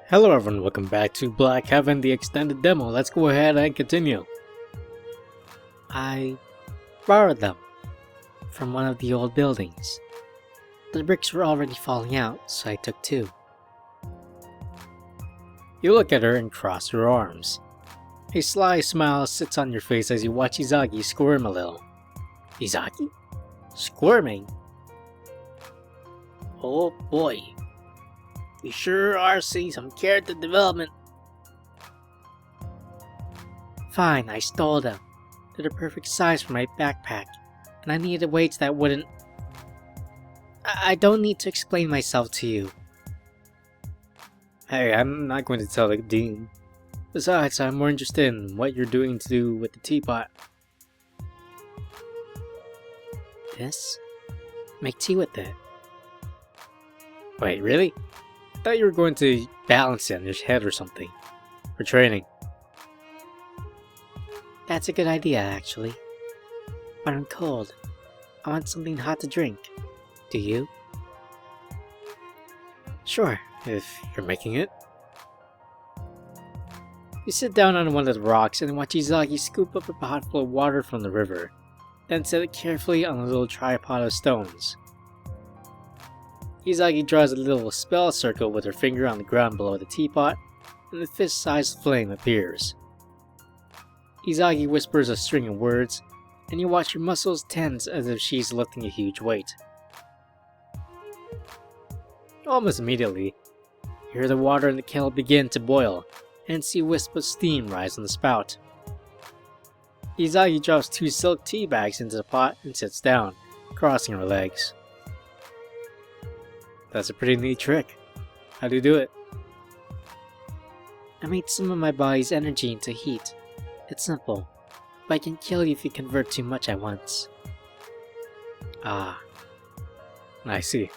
Hello everyone, welcome back to Black Heaven, the extended demo. Let's go ahead and continue. I borrowed them from one of the old buildings. The bricks were already falling out, so I took two. You look at her and cross your arms. A sly smile sits on your face as you watch Izagi squirm a little. Izagi? Squirming? Oh boy. We sure are seeing some character development. Fine, I stole them. They're the perfect size for my backpack, and I needed weights that wouldn't... I don't need to explain myself to you. Hey, I'm not going to tell the dean. Besides, I'm more interested in what you're doing to do with the teapot. This? Make tea with it. Wait, really? I thought you were going to balance it on your head or something. For training. That's a good idea, actually. But I'm cold. I want something hot to drink. Do you? Sure, if you're making it. You sit down on one of the rocks and watch Izagi scoop up a pot full of water from the river, then set it carefully on a little tripod of stones. Izagi draws a little spell circle with her finger on the ground below the teapot, and a fist-sized flame appears. Izagi whispers a string of words, and you watch her muscles tense as if she's lifting a huge weight. Almost immediately, you hear the water in the kettle begin to boil, and see a wisp of steam rise on the spout. Izagi drops two silk tea bags into the pot and sits down, crossing her legs. That's a pretty neat trick. How do you do it? I made some of my body's energy into heat. It's simple, but I can kill you if you convert too much at once. Ah, I see.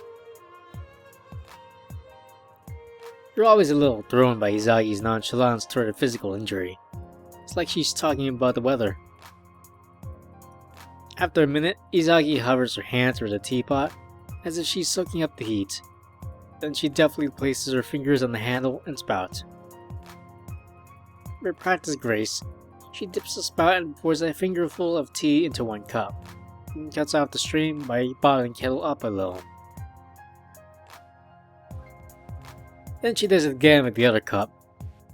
You're always a little thrown by Izagi's nonchalance toward a physical injury. It's like she's talking about the weather. After a minute, Izagi hovers her hands over the teapot, as if she's soaking up the heat. Then she deftly places her fingers on the handle and spout. For practiced grace, she dips the spout and pours a fingerful of tea into one cup, and cuts off the stream by bottling the kettle up a little. Then she does it again with the other cup,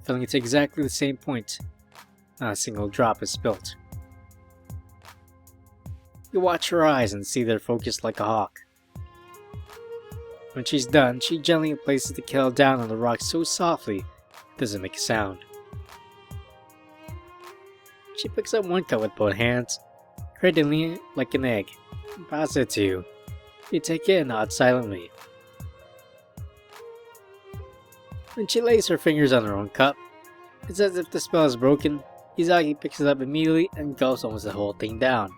filling it to exactly the same point. Not a single drop is spilt. You watch her eyes and see they're focused like a hawk. When she's done, she gently places the kettle down on the rock so softly it doesn't make a sound. She picks up one cup with both hands, cradling it like an egg, and passes it to you. You take it and nod silently. When she lays her fingers on her own cup, it's as if the spell is broken. Izagi picks it up immediately and gulps almost the whole thing down.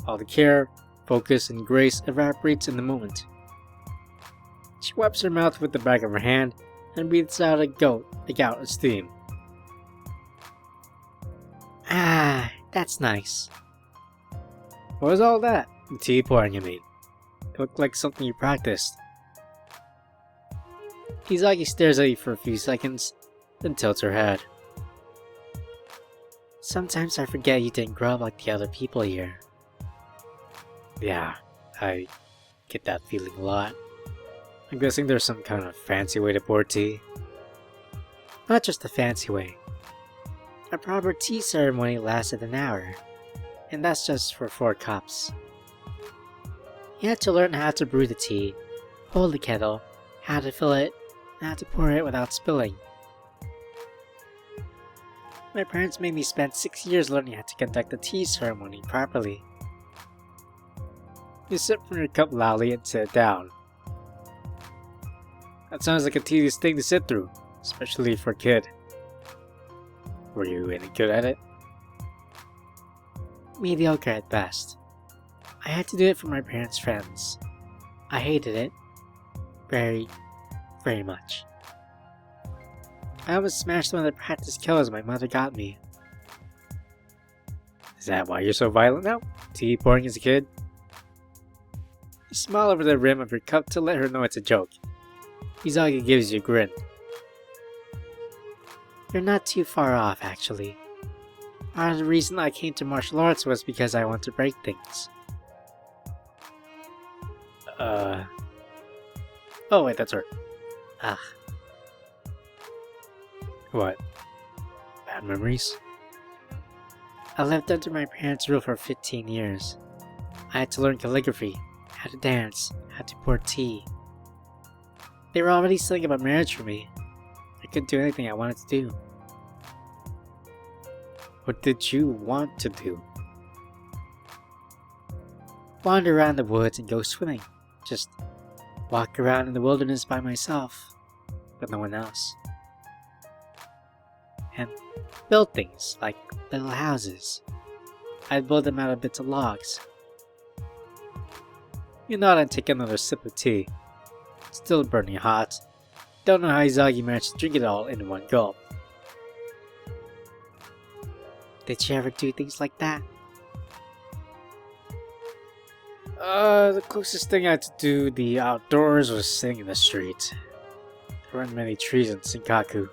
All the care, focus, and grace evaporates in the moment. She wipes her mouth with the back of her hand and breathes out a gout of steam. Ah, that's nice. What was all that? The tea pouring, you mean? It looked like something you practiced. Izagi stares at you for a few seconds, then tilts her head. Sometimes I forget you didn't grow up like the other people here. Yeah, I get that feeling a lot. I'm guessing there's some kind of fancy way to pour tea. Not just a fancy way. A proper tea ceremony lasted an hour, and that's just for 4 cups. You had to learn how to brew the tea, hold the kettle, how to fill it, and how to pour it without spilling. My parents made me spend 6 years learning how to conduct a tea ceremony properly. You sip from your cup loudly and sit down. That sounds like a tedious thing to sit through, especially for a kid. Were you any good at it? Mediocre at best. I had to do it for my parents' friends. I hated it. Very much. I almost smashed one of the practice killers my mother got me. Is that why you're so violent now? Tea pouring as a kid? You smile over the rim of your cup to let her know it's a joke. Izagi gives you a grin. You're not too far off, actually. Part of the reason I came to martial arts was because I want to break things. Oh wait, that's her. Ah. What? Bad memories? I lived under my parents' roof for 15 years. I had to learn calligraphy, how to dance, how to pour tea. They were already thinking about marriage for me. I couldn't do anything I wanted to do. What did you want to do? Wander around the woods and go swimming. Just walk around in the wilderness by myself, with no one else. And build things, like little houses. I'd build them out of bits of logs. You nod and take another sip of tea. Still burning hot. Don't know how Izagi managed to drink it all in one gulp. Did you ever do things like that? The closest thing I had to do the outdoors was sitting in the street. There weren't many trees in Senkaku.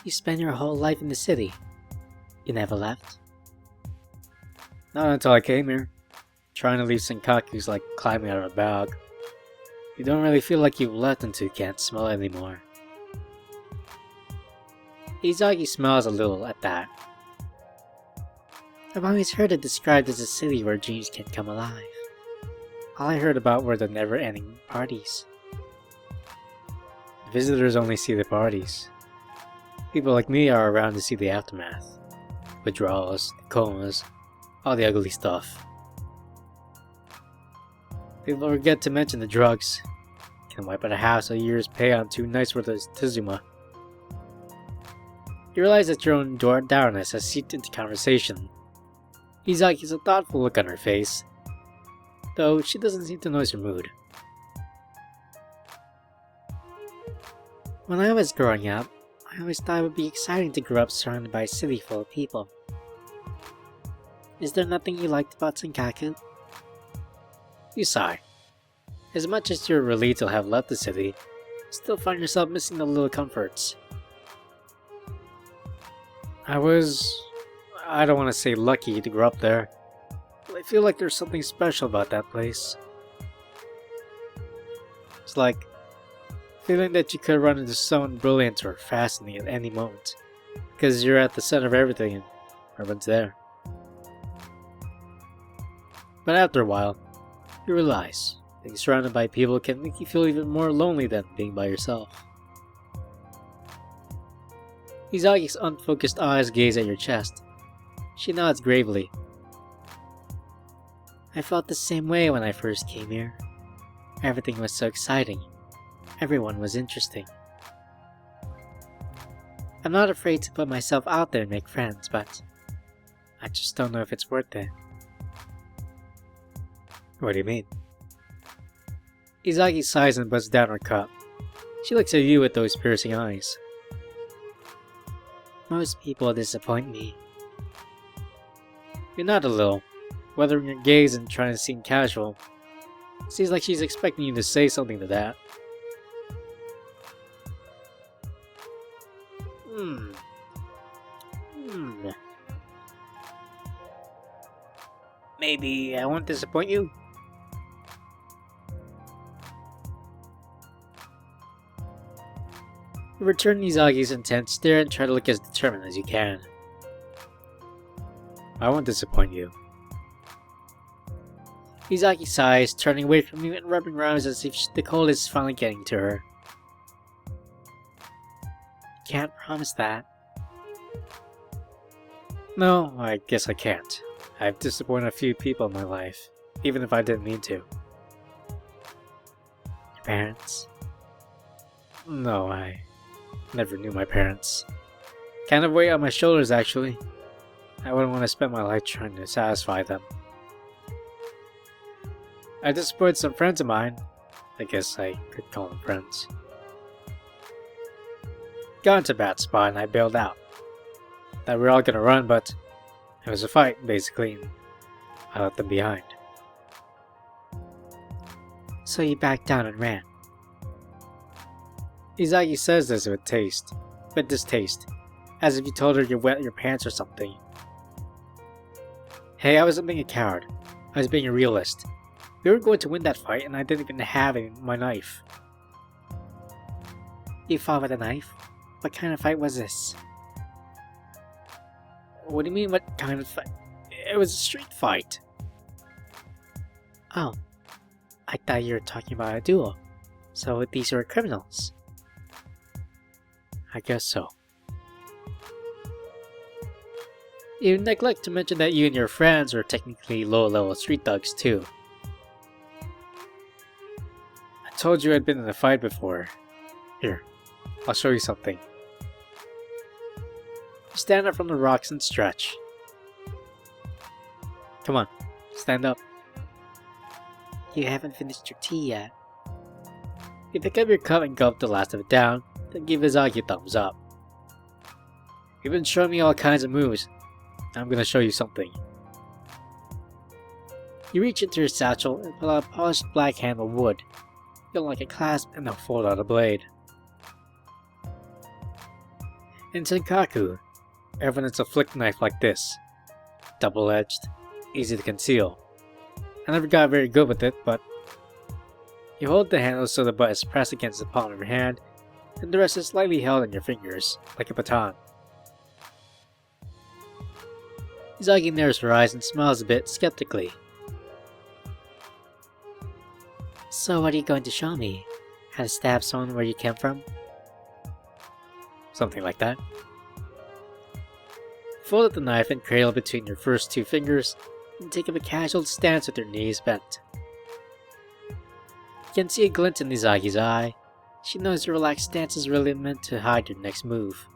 You spent your whole life in the city. You never left? Not until I came here. Trying to leave Senkaku's like climbing out of a bag. You don't really feel like you've left until you can't smell it anymore. Izagi smiles a little at that. I've always heard it described as a city where dreams can come alive. All I heard about were the never-ending parties. Visitors only see the parties. People like me are around to see the aftermath. Withdrawals, comas, all the ugly stuff. People forget to mention the drugs. Can wipe out a house a year's pay on 2 nights worth of Tizuma. You realize that your own dourness has seeped into conversation. Izaki has a thoughtful look on her face, though she doesn't seem to notice your mood. When I was growing up, I always thought it would be exciting to grow up surrounded by a city full of people. Is there nothing you liked about Senkaku? You sigh. As much as you're relieved to have left the city, you still find yourself missing the little comforts. I don't want to say lucky to grow up there, but I feel like there's something special about that place. It's like feeling that you could run into someone brilliant or fascinating at any moment, because you're at the center of everything and everyone's there. But after a while, you realize being surrounded by people can make you feel even more lonely than being by yourself. Izagi's unfocused eyes gaze at your chest. She nods gravely. I felt the same way when I first came here. Everything was so exciting. Everyone was interesting. I'm not afraid to put myself out there and make friends, but I just don't know if it's worth it. What do you mean? Izagi sighs and puts down her cup. She looks at you with those piercing eyes. Most people disappoint me. You nod a little, weathering your gaze and trying to seem casual. Seems like she's expecting you to say something to that. Maybe I won't disappoint you? You return Izagi's intense stare and try to look as determined as you can. I won't disappoint you. Izagi sighs, turning away from you and rubbing her eyes as if the cold is finally getting to her. Can't promise that. No, I guess I can't. I've disappointed a few people in my life, even if I didn't mean to. Your parents? No, I never knew my parents. Kind of weigh on my shoulders, actually. I wouldn't want to spend my life trying to satisfy them. I disappointed some friends of mine. I guess I could call them friends. Got into a bad spot and I bailed out. Thought we were all gonna run, but it was a fight, basically, and I left them behind. So you backed down and ran. Izagi says this with distaste, as if you told her you wet your pants or something. Hey, I wasn't being a coward. I was being a realist. We were going to win that fight and I didn't even have my knife. You fought with a knife? What kind of fight was this? What do you mean, what kind of fight? It was a street fight. Oh, I thought you were talking about a duel. So these were criminals. I guess so. You neglect to mention that you and your friends are technically low-level street thugs too. I told you I'd been in a fight before. Here, I'll show you something. You stand up from the rocks and stretch. Come on, stand up. You haven't finished your tea yet. You pick up your cup and gulp the last of it down, then give Izagi a thumbs up. You've been showing me all kinds of moves. I'm gonna show you something. You reach into your satchel and pull out a polished black handle wood. Feel like a clasp and then fold out a blade. In Senkaku, evidence of flick knife like this. Double-edged, easy to conceal. I never got very good with it, but you hold the handle so the butt is pressed against the palm of your hand, and the rest is slightly held in your fingers, like a baton. Izagi narrows her eyes and smiles a bit skeptically. So what are you going to show me? How to stab someone where you came from? Something like that. Fold up the knife and cradle it between your first two fingers, and take up a casual stance with your knees bent. You can see a glint in Izagi's eye. She knows your relaxed stance is really meant to hide your next move.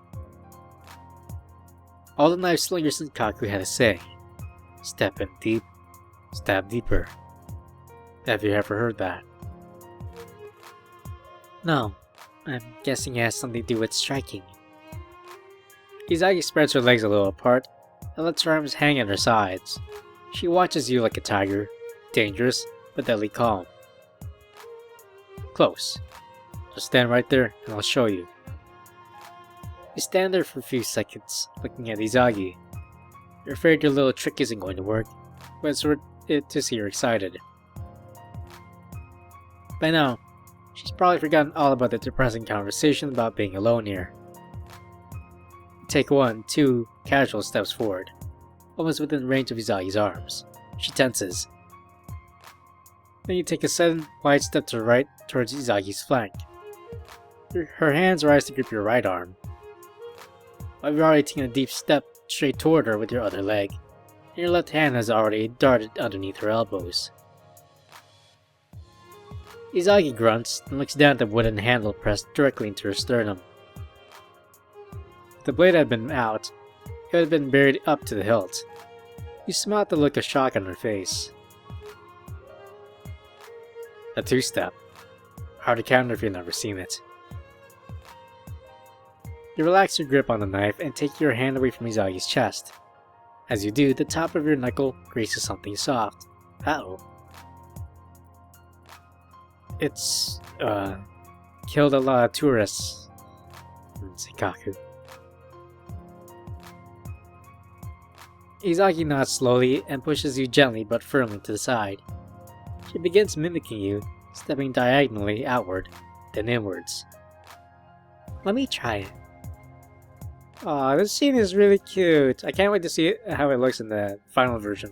All the knife slinger Senkaku had to say. Step in deep, stab deeper. Have you ever heard that? No, I'm guessing it has something to do with striking. Izagi spreads her legs a little apart and lets her arms hang at her sides. She watches you like a tiger, dangerous but deadly calm. Close. Just stand right there and I'll show you. You stand there for a few seconds, looking at Izagi. You're afraid your little trick isn't going to work, but it's worth it to see you're excited. By now, she's probably forgotten all about the depressing conversation about being alone here. You take 2 casual steps forward, almost within range of Izagi's arms. She tenses. Then you take a sudden, wide step to the right towards Izagi's flank. Her hands rise to grip your right arm. But you've already taken a deep step straight toward her with your other leg, and your left hand has already darted underneath her elbows. Izagi grunts and looks down at the wooden handle pressed directly into her sternum. If the blade had been out, it would have been buried up to the hilt. You smile at the look of shock on her face. A 2-step. Hard to counter if you've never seen it. You relax your grip on the knife and take your hand away from Izagi's chest. As you do, the top of your knuckle grazes something soft. Uh-oh. It's, killed a lot of tourists. Senkaku. Izagi nods slowly and pushes you gently but firmly to the side. She begins mimicking you, stepping diagonally outward, then inwards. Let me try it. Aw, this scene is really cute. I can't wait to see how it looks in the final version.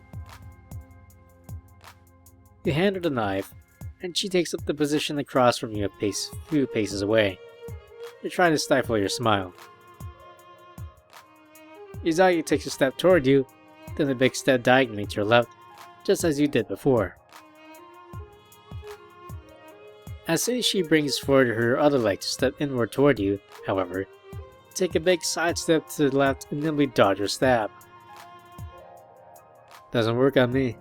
You hand her the knife, and she takes up the position across from you a few paces away. You're trying to stifle your smile. Izagi takes a step toward you, then a big step diagonally to your left, just as you did before. As soon as she brings forward her other leg to step inward toward you, however, take a big side step to the left and nimbly dodge her stab. Doesn't work on me.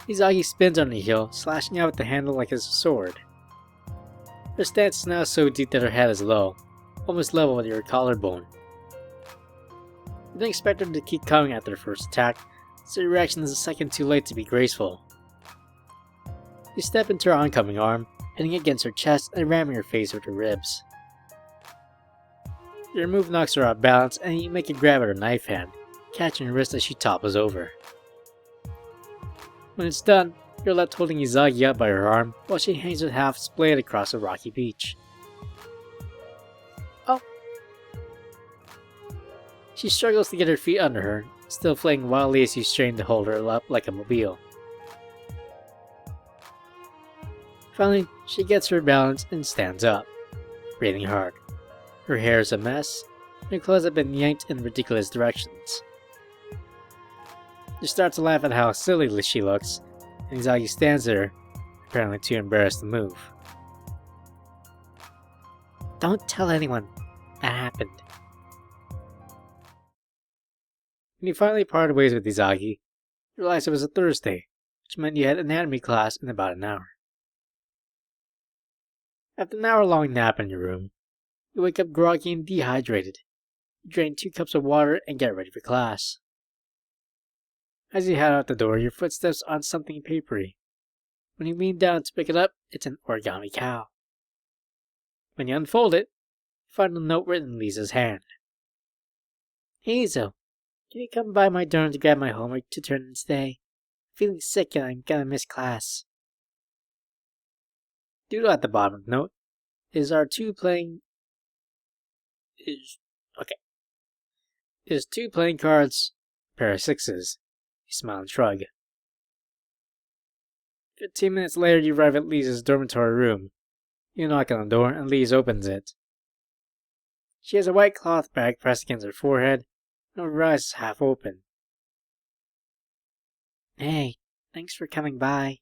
Izagi spins on her heel, slashing out with the handle like it's a sword. Her stance is now so deep that her head is low, almost level with your collarbone. You didn't expect her to keep coming after her first attack, so your reaction is a second too late to be graceful. You You step into her oncoming arm, hitting against her chest and ramming her face with her ribs. Your move knocks her off balance and you make a grab at her knife hand, catching her wrist as she topples over. When it's done, you're left holding Izagi up by her arm while she hangs with half splayed across a rocky beach. Oh! She struggles to get her feet under her, still flaying wildly as you strain to hold her up like a mobile. Finally, she gets her balance and stands up, breathing hard. Her hair is a mess, and her clothes have been yanked in ridiculous directions. You start to laugh at how silly she looks, and Izagi stands there, apparently too embarrassed to move. Don't tell anyone that happened. When you finally parted ways with Izagi, you realized it was a Thursday, which meant you had anatomy class in about an hour. After an hour-long nap in your room, you wake up groggy and dehydrated. You drain 2 cups of water and get ready for class. As you head out the door, your footsteps on something papery. When you lean down to pick it up, it's an origami cow. When you unfold it, you find a note written in Lisa's hand. Hazel, can you come by my dorm to grab my homework to turn in today? I'm feeling sick and I'm gonna miss class. Doodle at the bottom of the note is two playing cards, pair of sixes. You smile and shrug. 15 minutes later, you arrive at Lisa's dormitory room. You knock on the door and Lisa opens it. She has a white cloth bag pressed against her forehead, and her eyes is half open. Hey, thanks for coming by.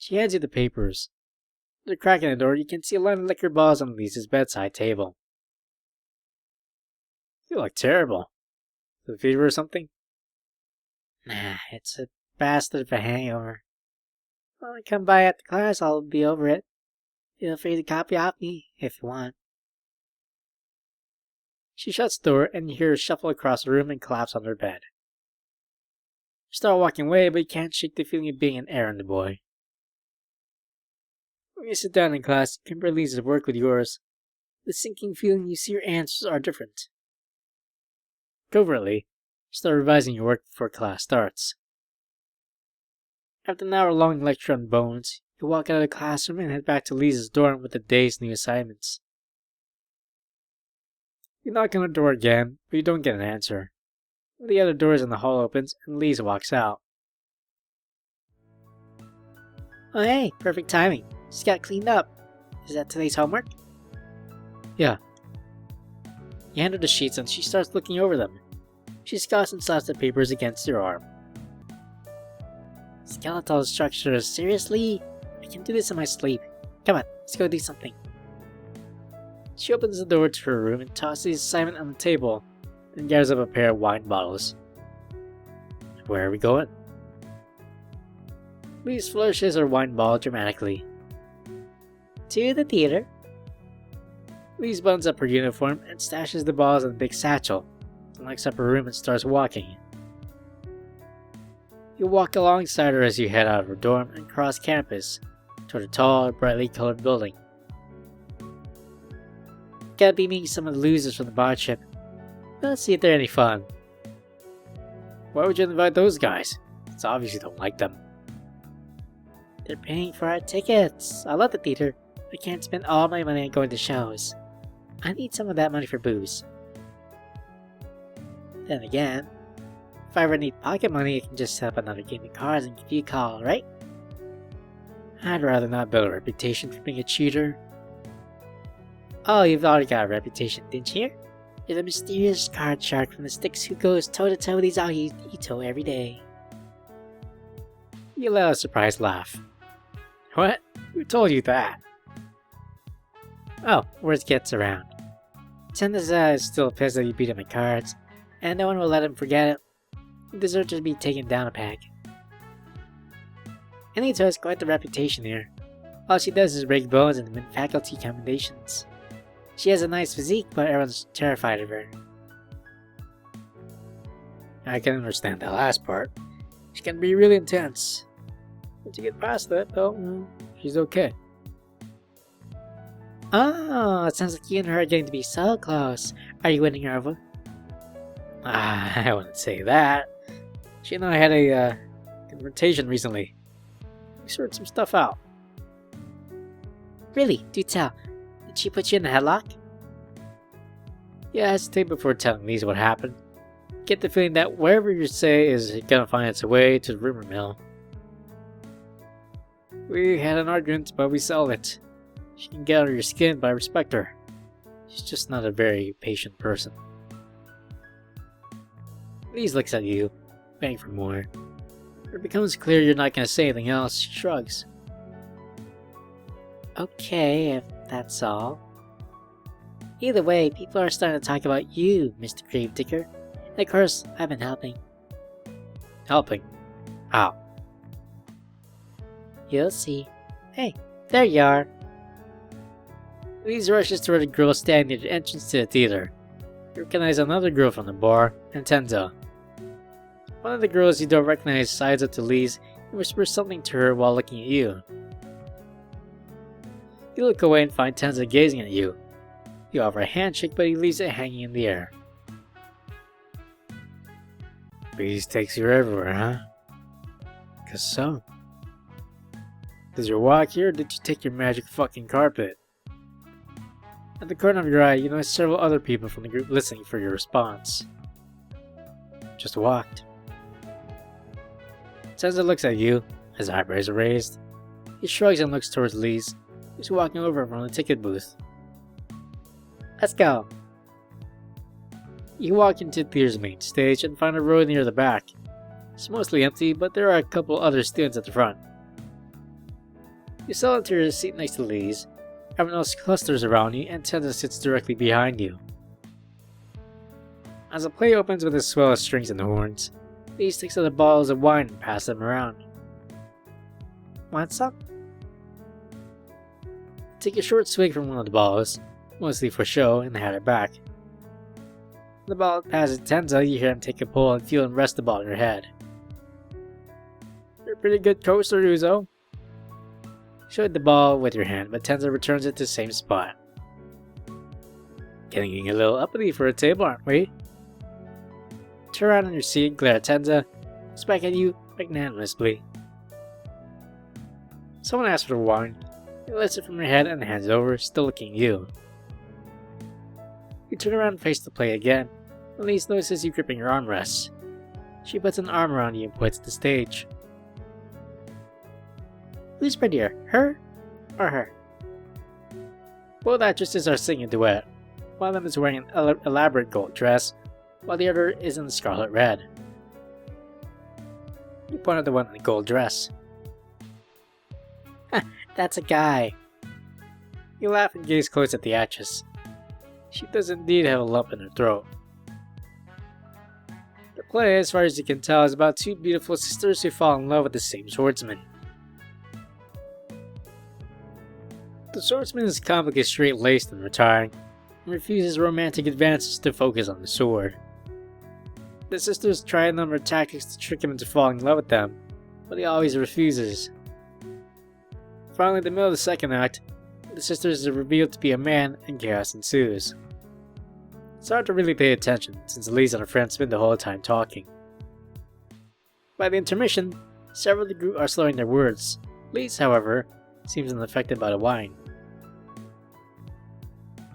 She hands you the papers. Through the crack in the door, you can see a line of liquor bottles on Lisa's bedside table. You look terrible. Is it fever or something? Nah, it's a bastard of a hangover. When I come by after class, I'll be over it. Feel free to copy off me if you want. She shuts the door and you hear her shuffle across the room and collapse on her bed. You start walking away, but you can't shake the feeling of being an errand boy. When you sit down in class, you compare Lisa's work with yours. The sinking feeling you see your answers are different. Covertly, you start revising your work before class starts. After an hour-long lecture on bones, you walk out of the classroom and head back to Lisa's dorm with the day's new assignments. You knock on the door again, but you don't get an answer. One of the other doors in the hall opens and Lisa walks out. Oh hey, perfect timing. Just got cleaned up. Is that today's homework? Yeah. You hand her the sheets and she starts looking over them. She scoffs and slaps the papers against your arm. Skeletal structures, seriously? I can do this in my sleep. Come on, let's go do something. She opens the door to her room and tosses the assignment on the table, then gathers up a pair of wine bottles. Where are we going? Louise flourishes her wine bottle dramatically. To the theater. Louise buttons up her uniform and stashes the bottles in a big satchel, then locks up her room and starts walking. You walk alongside her as you head out of her dorm and cross campus, toward a tall, brightly colored building. Gotta be meeting some of the losers from the bar trip. Let's see if they're any fun. Why would you invite those guys? It's obvious you don't like them. They're paying for our tickets. I love the theater. I can't spend all my money on going to shows. I need some of that money for booze. Then again, if I ever need pocket money, I can just set up another game of cards and give you a call, right? I'd rather not build a reputation for being a cheater. Oh, you've already got a reputation, didn't you? You're the mysterious card shark from the sticks who goes toe-to-toe with Izagi Ito every day. You let out a surprised laugh. What? Who told you that? Oh, words gets around. Sendeza is still pissed that you beat him at cards, and no one will let him forget it. He deserves to be taken down a peg. Anito has quite the reputation here. All she does is break bones and win faculty commendations. She has a nice physique, but everyone's terrified of her. I can understand that last part. She can be really intense. Once you get past that, though, she's okay. Oh, it sounds like you and her are getting to be so close. Are you winning her over? I wouldn't say that. She and I had a confrontation recently. We sorted some stuff out. Really? Do tell. Did she put you in a headlock? Yeah, I hesitate before telling Lisa what happened. Get the feeling that wherever you say is gonna find its way to the rumor mill. We had an argument, but we settled it. She can get under your skin, but I respect her. She's just not a very patient person. Lisa looks at you, begging for more. When it becomes clear you're not gonna say anything else, she shrugs. Okay, if that's all. Either way, people are starting to talk about you, Mr. Gravedigger. And of course, I've been helping. Helping? How? You'll see. Hey, there you are. Louise rushes toward a girl standing near the entrance to the theater. You recognize another girl from the bar, and Tenza. One of the girls you don't recognize sides up to Lise and whispers something to her while looking at you. You look away and find Tenza gazing at you. You offer a handshake, but he leaves it hanging in the air. Lise takes you everywhere, huh? Guess so. Does your walk here, or did you take your magic fucking carpet? At the corner of your eye, you notice several other people from the group listening for your response. Just walked. Tenza looks at you, his eyebrows are raised. He shrugs and looks towards Lise, who's walking over from the ticket booth. Let's go. You walk into the theater's main stage and find a row near the back. It's mostly empty, but there are a couple other students at the front. You settle into your seat next to Lise. Everyone else clusters around you, and Tenza sits directly behind you. As the play opens with a swell of strings and horns, Lise takes out the bottles of wine and passes them around. Want some? Take a short swig from one of the bottles, mostly for show, and hand it back. The bottle passes Tenza, you hear him take a pull and feel him rest the ball in your head. You're a pretty good coaster, Uzo. Show the ball with your hand, but Tenza returns it to the same spot. Getting a little uppity for a table, aren't we? Turn around on your seat and glare at Tenza, looks back at you magnanimously. Someone asks for wine. He lifts it from your head and hands it over, still looking at you. You turn around and face the play again. Elise notices you gripping your armrests. She puts an arm around you and points at the stage. Who's prettier, her or her? Both actresses are singing a duet. One of them is wearing an elaborate gold dress, while the other is in the scarlet red. You point at the one in the gold dress. That's a guy. You laugh and gaze close at the actress. She does indeed have a lump in her throat. The play, as far as you can tell, is about two beautiful sisters who fall in love with the same swordsman. The swordsman is comically straight-laced and retiring, and refuses romantic advances to focus on the sword. The sisters try a number of tactics to trick him into falling in love with them, but he always refuses. Finally, in the middle of the second act, the sisters are revealed to be a man and chaos ensues. It's hard to really pay attention, since Elise and her friends spend the whole time talking. By the intermission, several of the group are slurring their words. Elise, however, seems unaffected by the wine.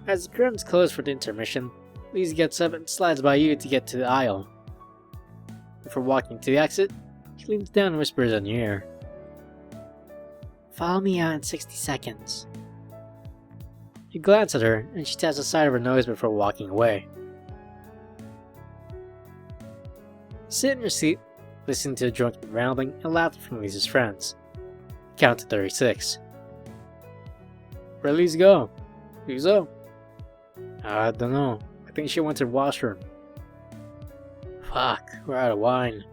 As the curtains close for the intermission, Elise gets up and slides by you to get to the aisle. Before walking to the exit, she leans down and whispers in your ear. Follow me out in 60 seconds. You glance at her, and she taps the side of her nose before walking away. Sit in your seat, listening to the drunken rambling and laughter from Lisa's friends. Count to 36. Where'd Lisa go? Lisa? I don't know. I think she went to the washroom. Fuck, we're out of wine.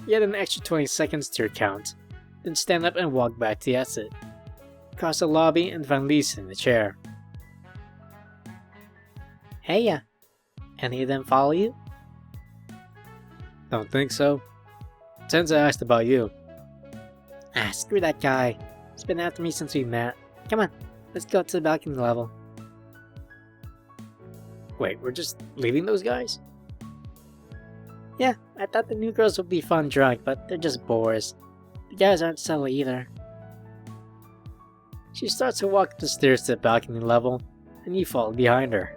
You add an extra 20 seconds to your count, then stand up and walk back to the exit. Cross the lobby and find Lisa in the chair. Heya! Any of them follow you? Don't think so. Tenza asked about you. Ah, screw that guy. He's been after me since we met. Come on, let's go to the balcony level. Wait, we're just leaving those guys? Yeah, I thought the new girls would be fun drunk, but they're just bores. The guys aren't subtle either. She starts to walk up the stairs to the balcony level, and you follow behind her.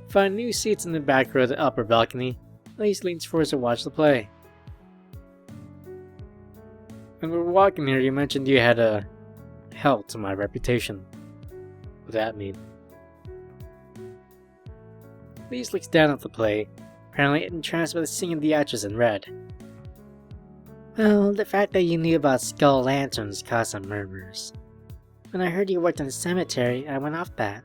Find new seats in the back row of the upper balcony. Elise leans forward to watch the play. When we were walking here, you mentioned you had a help to my reputation. What does that mean? Elise looks down at the play, apparently entranced by the singing of the actress in red. Well, the fact that you knew about skull lanterns caused some murmurs. When I heard you worked in a cemetery, I went off that.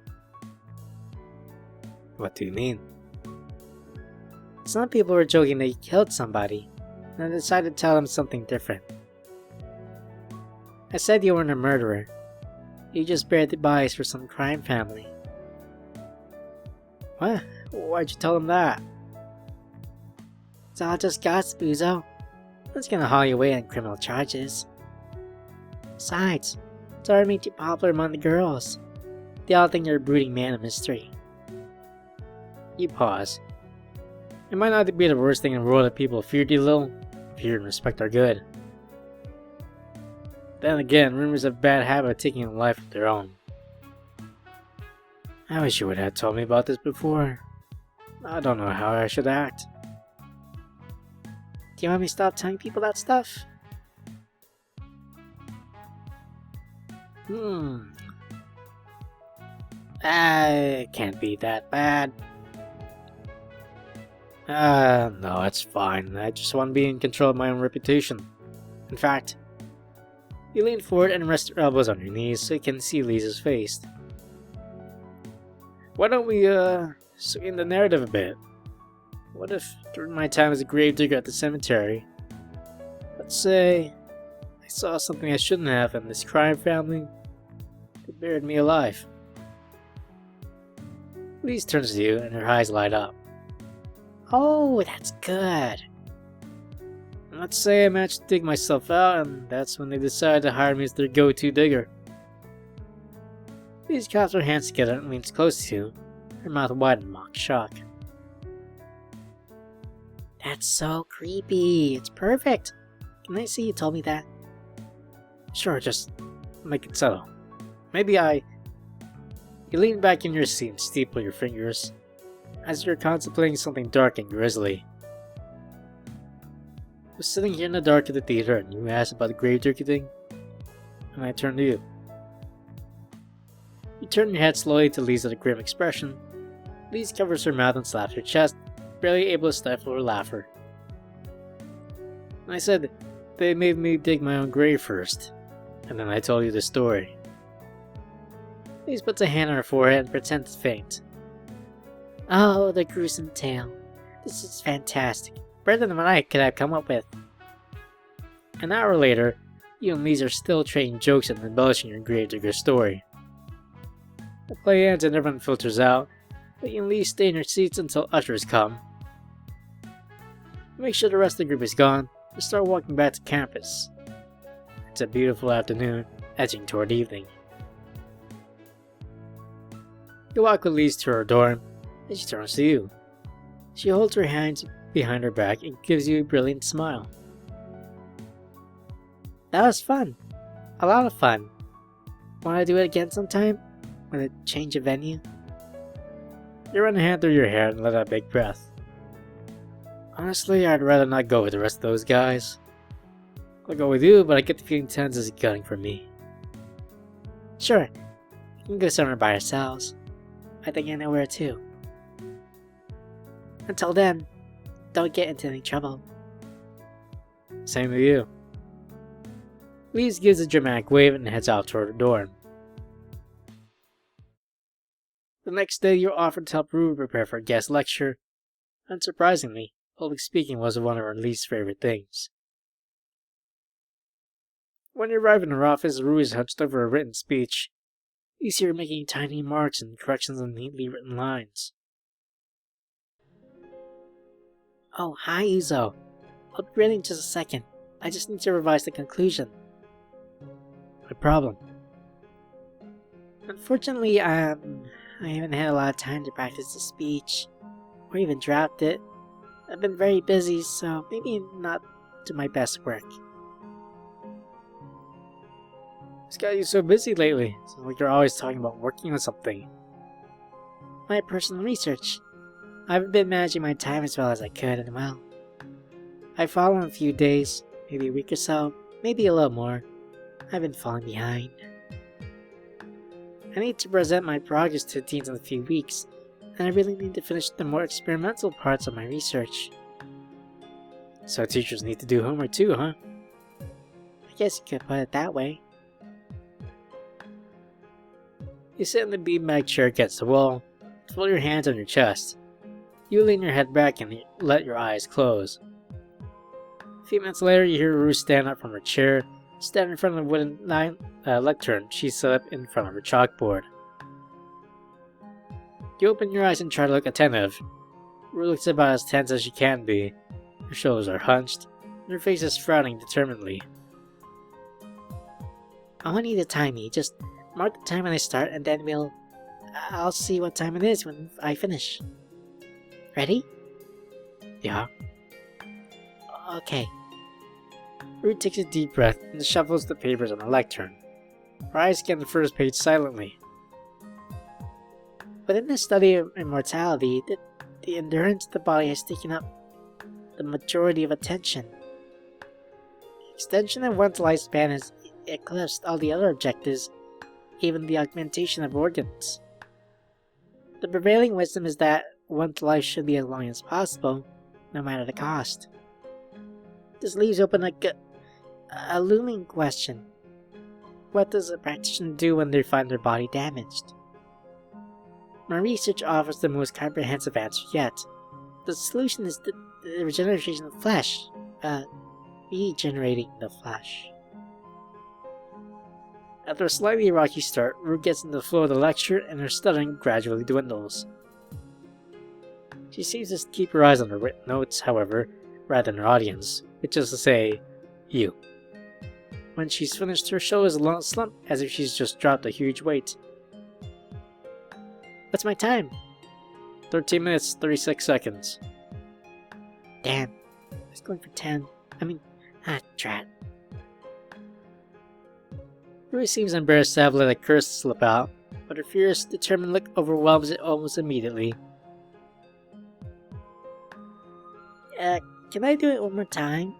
What do you mean? Some people were joking that you killed somebody, and I decided to tell them something different. I said you weren't a murderer. You just bared the bodies for some crime family. What? Why'd you tell them that? It's all just gossip, Uzo. That's gonna haul you away on criminal charges. Besides, it's already made you popular among the girls. They all think you're a brooding man of mystery. You pause. It might not be the worst thing in the world that people feared you a little. Fear and respect are good. Then again, rumors have a bad habit of taking a life of their own. I wish you would have told me about this before. I don't know how I should act. Do you want me to stop telling people that stuff? It can't be that bad. No, it's fine. I just want to be in control of my own reputation. In fact, you lean forward and rest your elbows on your knees so you can see Lisa's face. Why don't we, swing the narrative a bit? What if, during my time as a gravedigger at the cemetery, let's say I saw something I shouldn't have and this crime family, they buried me alive. Lise turns to you and her eyes light up. Oh, that's good. And let's say I managed to dig myself out and that's when they decided to hire me as their go-to digger. Lise claps her hands together and leans close to you, her mouth wide in mock shock. That's so creepy. It's perfect. Can I see you told me that? Sure, just make it subtle. Maybe You lean back in your seat and steeple your fingers, as you're contemplating something dark and grisly. I was sitting here in the dark of the theater and you asked about the gravedigger thing, and I turned to you. You turn your head slowly to Lise with a grim expression. Lise covers her mouth and slaps her chest, barely able to stifle her laughter. I said, they made me dig my own grave first, and then I told you the story. Lise puts a hand on her forehead and pretends to faint. Oh, the gruesome tale. This is fantastic. Better than what I could have come up with. An hour later, you and Lise are still trading jokes and embellishing your gravedigger story. The play ends and everyone filters out, but you and Lise stay in your seats until ushers come. Make sure the rest of the group is gone and start walking back to campus. It's a beautiful afternoon, edging toward evening. You walk with Lise to her dorm, and she turns to you. She holds her hands behind her back and gives you a brilliant smile. That was fun. A lot of fun. Want to do it again sometime? Want to change a venue? You run a hand through your hair and let out a big breath. Honestly, I'd rather not go with the rest of those guys. I'll go with you, but I get the feeling Tens is gunning for me. Sure, we can go somewhere by ourselves. I think I know where too. Until then, don't get into any trouble. Same to you. Lise gives a dramatic wave and heads out toward her dorm. The next day, you're offered to help Ruby prepare for a guest lecture. Unsurprisingly, public speaking was one of her least favorite things. When you arrive in her office, Ruby is hunched over a written speech. You see her making tiny marks and corrections on neatly written lines. Oh, hi, Uzo. I'll be ready in just a second. I just need to revise the conclusion. No problem. Unfortunately, I haven't had a lot of time to practice the speech, or even draft it. I've been very busy, so maybe not to my best work. What's got you so busy lately? Sounds like you're always talking about working on something. My personal research. I haven't been managing my time as well as I could, and well, I've fallen a few days, maybe a week or so, maybe a little more. I've been falling behind. I need to present my progress to the teens in a few weeks, and I really need to finish the more experimental parts of my research. So teachers need to do homework too, huh? I guess you could put it that way. You sit in the beanbag chair against the wall, fold your hands on your chest. You lean your head back and let your eyes close. A few minutes later, you hear Rue stand up from her chair, stand in front of the wooden lectern she set up in front of her chalkboard. You open your eyes and try to look attentive. Rue looks about as tense as she can be. Her shoulders are hunched, and her face is frowning determinedly. I want you to time me. Just mark the time when I start, and then I'll see what time it is when I finish. Ready? Yeah. Okay. Rue takes a deep breath and shuffles the papers on the lectern. Her eyes scan the first page silently. Within the study of immortality, the endurance of the body has taken up the majority of attention. The extension of one's lifespan has eclipsed all the other objectives, even the augmentation of organs. The prevailing wisdom is that one's life should be as long as possible, no matter the cost. This leaves open a looming question. What does a practitioner do when they find their body damaged? My research offers the most comprehensive answer yet. The solution is the regeneration of flesh. Regenerating the flesh. After a slightly rocky start, Rue gets into the flow of the lecture and her stuttering gradually dwindles. She seems to keep her eyes on her written notes, however, rather than her audience, which is to say, you. When she's finished, her shoulders slump as if she's just dropped a huge weight. What's my time? 13 minutes, 36 seconds. Damn. I was going for 10. Drat. Rue seems embarrassed to have let a curse slip out, but her fierce, determined look overwhelms it almost immediately. Can I do it one more time?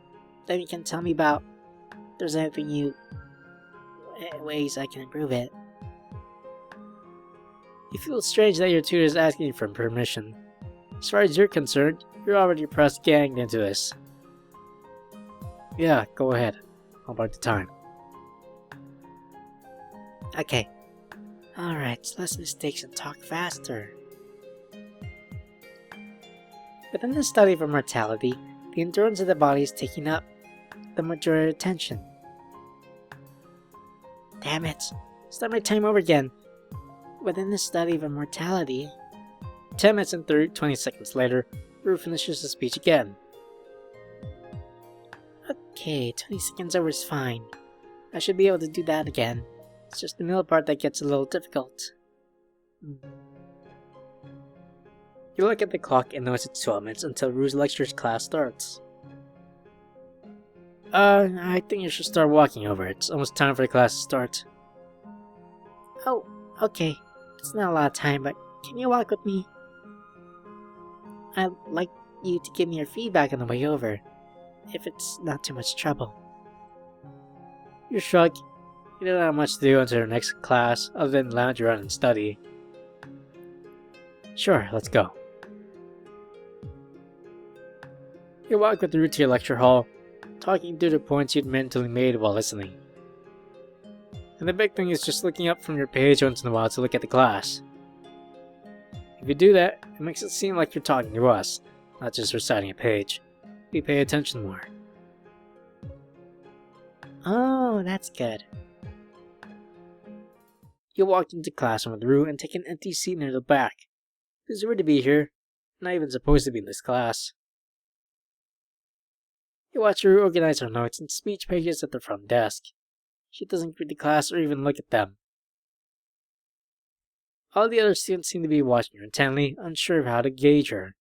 Then you can tell me about if there's anything ways I can improve it. You feel strange that your tutor is asking you for permission. As far as you're concerned, you're already press-ganged into this. Yeah, go ahead. How about the time? Okay. Alright, less mistakes and talk faster. Within the study of immortality, the endurance of the body is taking up the majority of attention. Damn it! Start my time over again. Within the study of immortality... 10 minutes and 20 seconds later, Rue finishes the speech again. Okay, 20 seconds over is fine. I should be able to do that again. It's just the middle part that gets a little difficult. You look at the clock and notice it's 12 minutes until Rue's lecture class starts. I think you should start walking over. It's almost time for the class to start. Oh, okay. It's not a lot of time, but can you walk with me? I'd like you to give me your feedback on the way over, if it's not too much trouble. You shrug. You don't have much to do until your next class, other than lounge around and study. Sure, let's go. You walk with Rue to your lecture hall, talking through the points you'd mentally made while listening. And the big thing is just looking up from your page once in a while to look at the class. If you do that, it makes it seem like you're talking to us, not just reciting a page. We pay attention more. Oh, that's good. You walk into classroom with Rue and take an empty seat near the back. It's weird to be here. Not even supposed to be in this class. You watch her organize her notes and speech pages at the front desk. She doesn't greet the class or even look at them. All the other students seem to be watching her intently, unsure of how to gauge her.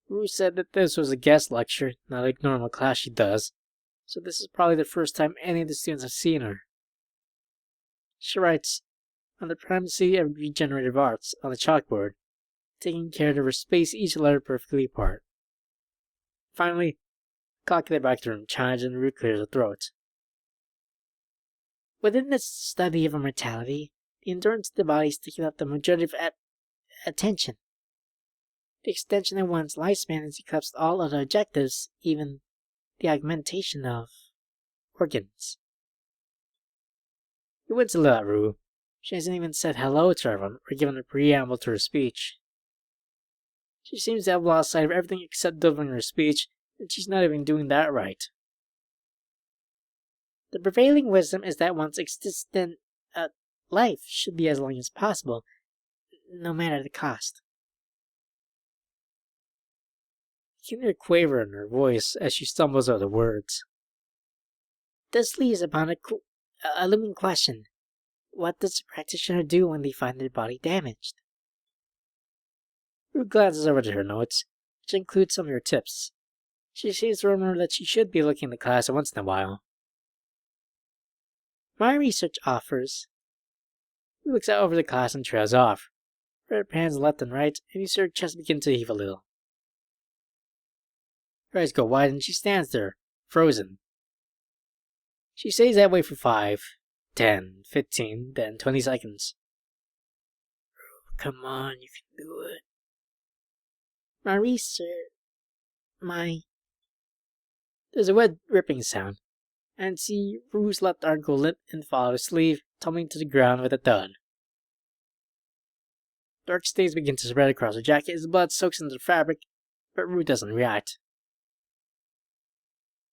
Rue said that this was a guest lecture, not a normal class she does, so this is probably the first time any of the students have seen her. She writes, "On the primacy of regenerative arts," on the chalkboard, taking care to space each letter perfectly apart. Finally, the clock in the back of the room chimes and Rue clears her throat. Within this study of immortality, the endurance of the body is taking up the majority of attention. The extension of one's lifespan has eclipsed all other objectives, even the augmentation of organs. You wince a little at Rue. She hasn't even said hello to everyone or given a preamble to her speech. She seems to have lost sight of everything except delivering her speech, and she's not even doing that right. The prevailing wisdom is that one's existent life should be as long as possible, no matter the cost. You can hear a quaver in her voice as she stumbles over the words. This leads upon a looming question. What does the practitioner do when they find their body damaged? Rue glances over to her notes, which include some of her tips. She seems to remember that she should be looking at the class once in a while. My research offers. Rue looks out over the class and trails off. Her pans left and right, and you see her chest begin to heave a little. Her eyes go wide and she stands there, frozen. She stays that way for 5, 10, 15, then 20 seconds. Come on, you can do it. My research. There's a wet ripping sound, and see Rue's left arm go limp and fall out of sleeve, tumbling to the ground with a thud. Dark stains begin to spread across her jacket as blood soaks into the fabric, but Rue doesn't react.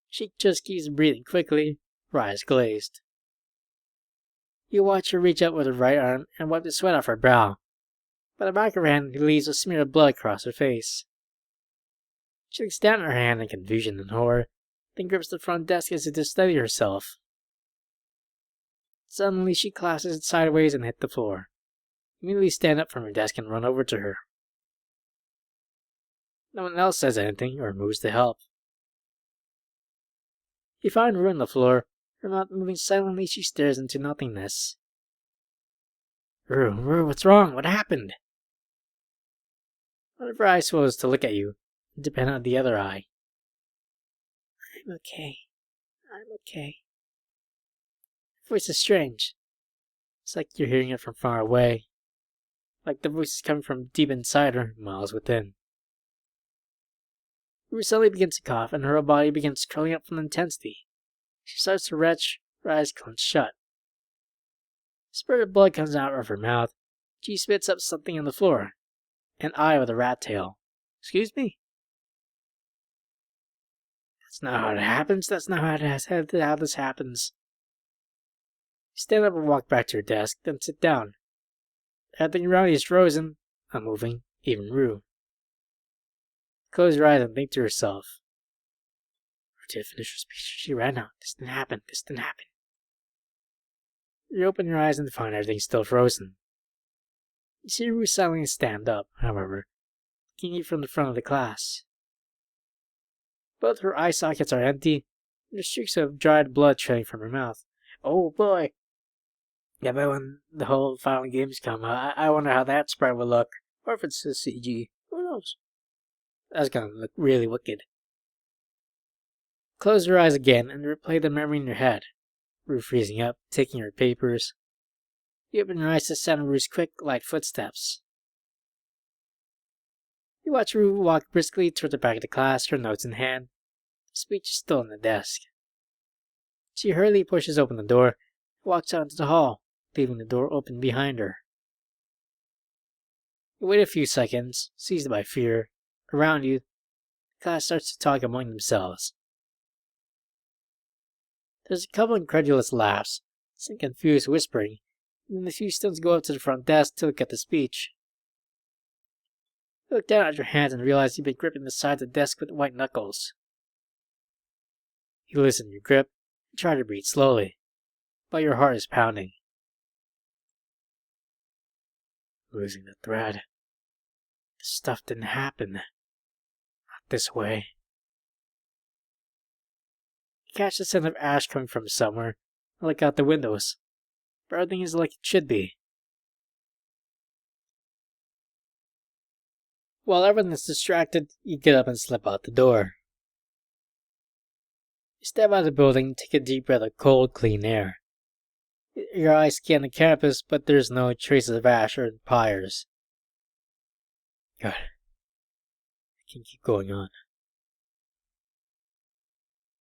She just keeps breathing quickly, her eyes glazed. You watch her reach up with her right arm and wipe the sweat off her brow. By the back of her hand, he leaves a smear of blood across her face. She looks down at her hand in confusion and horror, then grips the front desk as if to steady herself. Suddenly, she collapses sideways and hits the floor. You immediately stand up from her desk and run over to her. No one else says anything or moves to help. You find Rue on the floor, her mouth moving silently. She stares into nothingness. Rue, what's wrong? What happened? One of her eyes swells to look at you, independent of the other eye. I'm okay. Her voice is strange. It's like you're hearing it from far away. Like the voice is coming from deep inside her, miles within. Rue suddenly begins to cough, and her whole body begins curling up from intensity. She starts to retch, her eyes clench shut. A spurt of blood comes out of her mouth. She spits up something on the floor. An eye with a rat tail. Excuse me? That's not how it happens. That's not how this happens. You stand up and walk back to her desk, then sit down. Everything around you is frozen, unmoving, even Rue. Close your eyes and think to yourself. Rue did finish her speech. She ran out. This didn't happen. You open your eyes and find everything still frozen. You see Rue suddenly stand up, however, looking at you from the front of the class. Both her eye sockets are empty, and there's streaks of dried blood trailing from her mouth. Oh boy! Yeah, but when the whole final games come, I wonder how that sprite will look. Or if it's a CG. Who knows? That's gonna look really wicked. Close your eyes again and replay the memory in your head. Rue freezing up, taking her papers. You open your eyes to sound of Rue's quick, light footsteps. You watch Rue walk briskly toward the back of the class, her notes in hand. The speech is still on the desk. She hurriedly pushes open the door and walks out into the hall, leaving the door open behind her. You wait a few seconds, seized by fear. Around you, the class starts to talk among themselves. There's a couple incredulous laughs, some confused whispering, and then a few students go up to the front desk to look at the speech. You look down at your hands and realize you've been gripping the side of the desk with white knuckles. You loosen your grip and try to breathe slowly, but your heart is pounding. Losing the thread. This stuff didn't happen. Not this way. You catch the scent of ash coming from somewhere and look out the windows, but everything is like it should be. While everyone is distracted, you get up and slip out the door. You step out of the building and take a deep breath of cold, clean air. Your eyes scan the campus, but there's no traces of ash or pyres. Good. I can keep going on.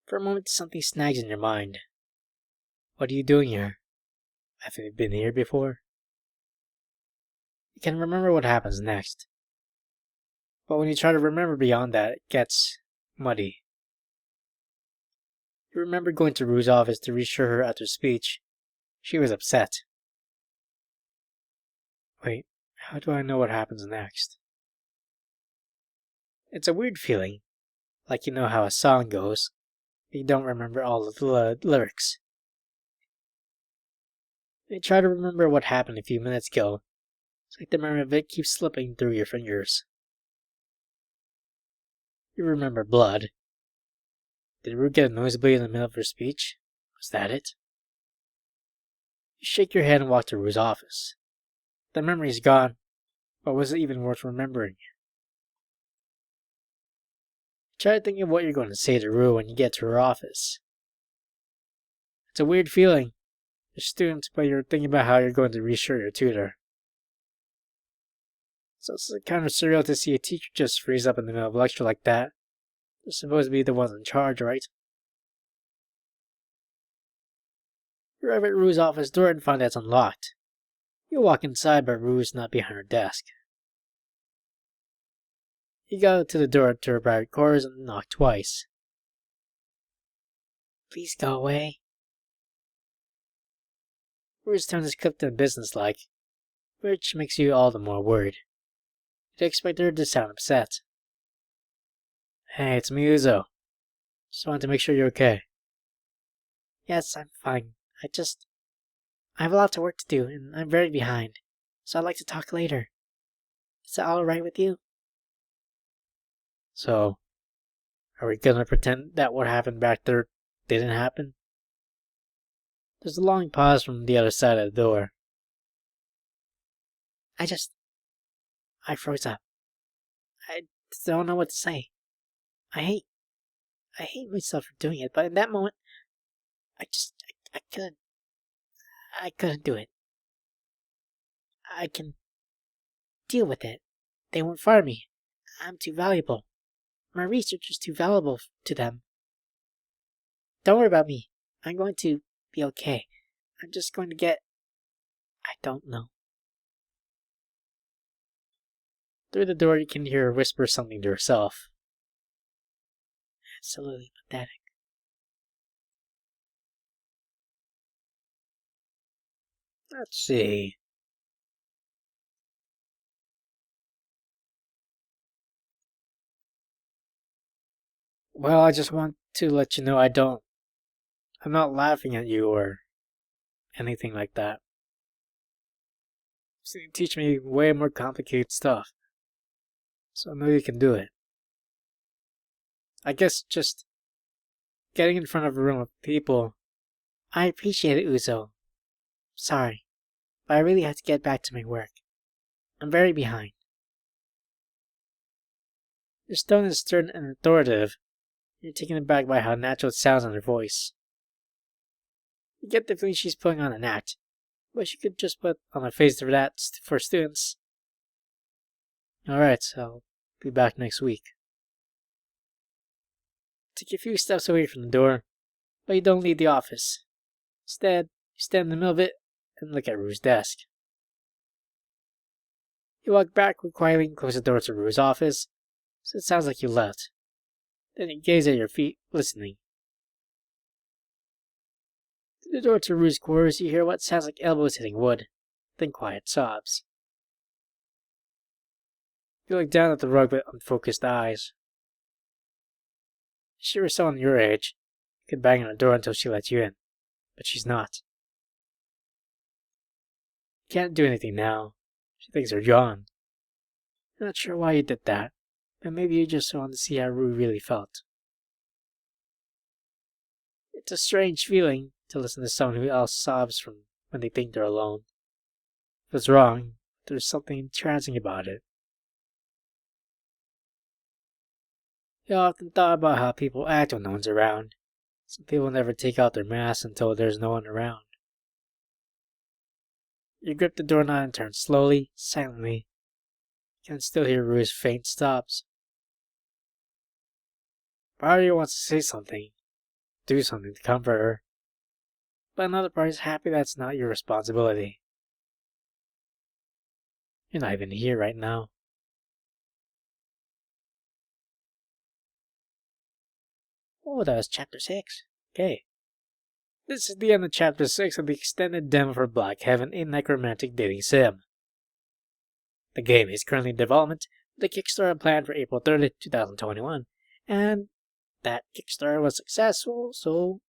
For a moment, something snags in your mind. What are you doing here? Have you been here before? You can remember what happens next. But when you try to remember beyond that, it gets muddy. You remember going to Rue's office to reassure her after speech. She was upset. Wait, how do I know what happens next? It's a weird feeling, like you know how a song goes, but you don't remember all of the lyrics. You try to remember what happened a few minutes ago. It's like the memory of it keeps slipping through your fingers. You remember blood. Did Rue get a nosebleed in the middle of her speech? Was that it? You shake your head and walk to Rue's office. The memory's gone, but was it even worth remembering? Try to think of what you're going to say to Rue when you get to her office. It's a weird feeling. You're students, but you're thinking about how you're going to reassure your tutor. So it's kind of surreal to see a teacher just freeze up in the middle of a lecture like that. They're supposed to be the ones in charge, right? You arrive at Rue's office door and find that it's unlocked. You walk inside, but Rue is not behind her desk. You go to the door to her private quarters and knock twice. Please go away. Rue's tone is clipped and businesslike, which makes you all the more worried. You'd expect her to sound upset. Hey, it's me, Uzo. Just wanted to make sure you're okay. Yes, I'm fine. I have a lot of work to do, and I'm very behind, so I'd like to talk later. Is that alright with you? So, are we gonna pretend that what happened back there didn't happen? There's a long pause from the other side of the door. I froze up. I don't know what to say. I hate myself for doing it, but in that moment, I couldn't do it. I can deal with it. They won't fire me. I'm too valuable. My research is too valuable to them. Don't worry about me. I'm going to be okay. I'm just going to get... I don't know. Through the door, you can hear her whisper something to herself. Absolutely pathetic. Let's see. Well, I just want to let you know I'm not laughing at you or anything like that. So you teach me way more complicated stuff. So I know you can do it. I guess just getting in front of a room of people. I appreciate it, Uzo. Sorry, but I really have to get back to my work. I'm very behind. Your tone is stern and authoritative. You're taken aback by how natural it sounds in her voice. You get the feeling she's putting on an act, but she could just put on a face for that for students. Alright, so I'll be back next week. Take a few steps away from the door, but you don't leave the office. Instead, you stand in the middle of it and look at Rue's desk. You walk backward quietly and close the door to Rue's office, so it sounds like you left. Then you gaze at your feet, listening. Through the door to Rue's quarters, you hear what sounds like elbows hitting wood, then quiet sobs. You look down at the rug with unfocused eyes. If she were someone your age, You could bang on the door until she lets you in, but she's not. You can't do anything now. She thinks you're gone. I'm not sure why you did that, but maybe you just wanted to see how Rue really felt. It's a strange feeling to listen to someone who else sobs from when they think they're alone. If it's wrong, there's something entrancing about it. You often thought about how people act when no one's around. Some people never take out their masks until there's no one around. You grip the doorknob and turn slowly, silently. You can still hear Rue's faint stops. Part of you wants to say something, do something to comfort her, but another part is happy that's not your responsibility. You're not even here right now. Oh, that was chapter 6. Okay. This is the end of chapter 6 of the extended demo for Black Heaven in Necromantic Dating Sim. The game is currently in development with a Kickstarter planned for April 30th, 2021, and that Kickstarter was successful, so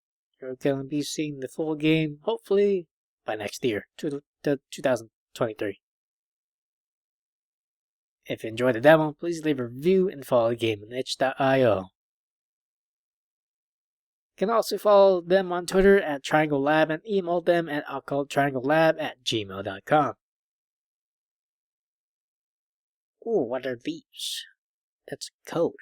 you're going to be seeing the full game, hopefully, by next year, 2023. If you enjoyed the demo, please leave a review and follow the game on itch.io. You can also follow them on Twitter at Triangle Lab and email them at occulttrianglelab@gmail.com. Ooh, what are these? That's code.